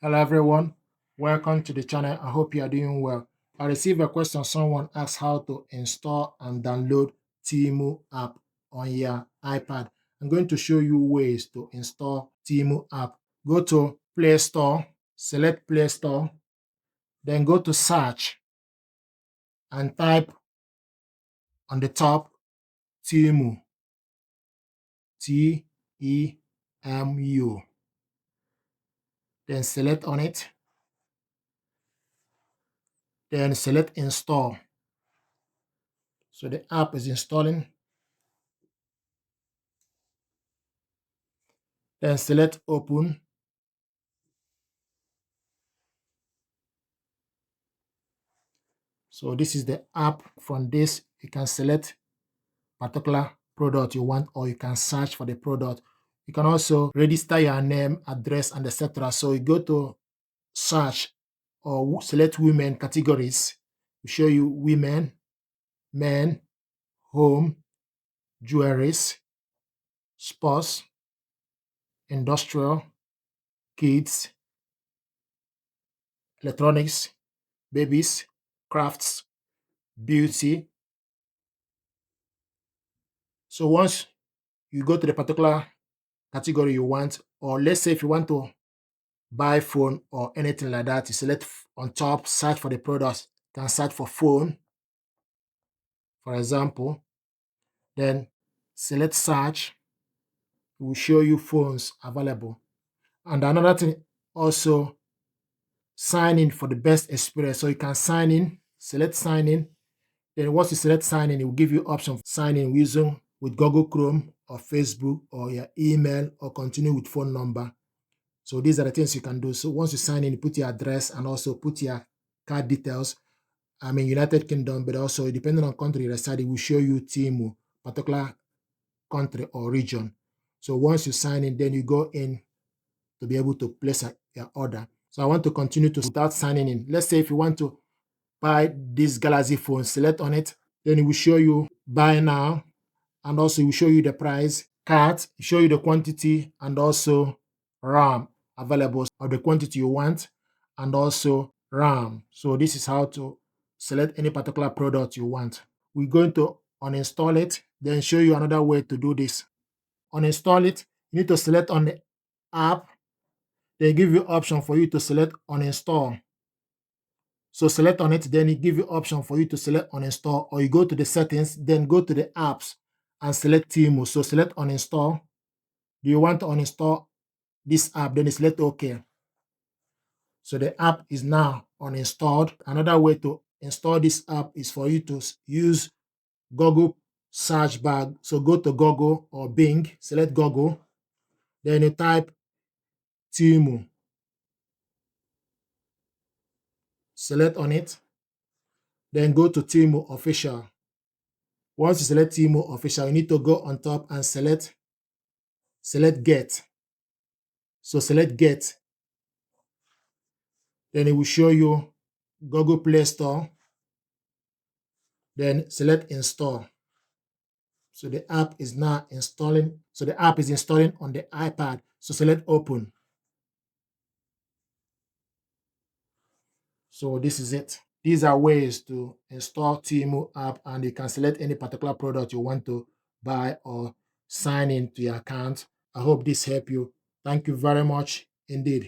Hello everyone, welcome to the channel. I hope you are doing well. I received a question. Someone asked how to install and download TEMU app on your iPad. I'm going to show you ways to install TEMU app. Go to Play Store, select Play Store, then go to search and type on the top TEMU, TEMU. Then select on it, then select install. So the app is installing. Then select open. So this is the app. From this, you can select particular product you want, or you can search for the product. You can also register your name, address, and etc. So you go to search or select women categories. We show you women, men, home, jewelries, sports, industrial, kids, electronics, babies, crafts, beauty. So once you go to the particular category you want, or let's say if you want to buy phone or anything like that, you select on top, search for the products. You can search for phone, for example, then select search. It will show you phones available. And another thing, also sign in for the best experience. So you can sign in, select sign in. Then once you select sign in, it will give you option for sign in using with Google Chrome or Facebook or your email, or continue with phone number. So these are the things you can do. So once you sign in, you put your address and also put your card details. I mean United Kingdom, but also depending on country you reside, it will show you TEMU, particular country or region. So once you sign in, then you go in to be able to place your order. So I want to continue to without signing in. Let's say if you want to buy this Galaxy phone, select on it, then it will show you buy now, and also it will show you the price, cart, show you the quantity, and also RAM available, or the quantity you want, and also RAM. So this is how to select any particular product you want. We're going to uninstall it, then show you another way to do this. Uninstall it, you need to select on the app, they give you option for you to select uninstall. So select on it, then it give you option for you to select uninstall, or you go to the settings, then go to the apps and select TEMU. So select uninstall. Do you want to uninstall this app? Then you select OK. So the app is now uninstalled. Another way to install this app is for you to use Google search bar. So go to Google or Bing, select Google, then you type TEMU, select on it, then go to TEMU official. Once you select TEMU official, you need to go on top and select get. So select get, then it will show you Google Play Store, then select install. So the app is now installing. So the app is installing on the iPad. So select open. So this is it. These are ways to install TEMU app, and you can select any particular product you want to buy or sign into your account. I hope this helped you. Thank you very much indeed.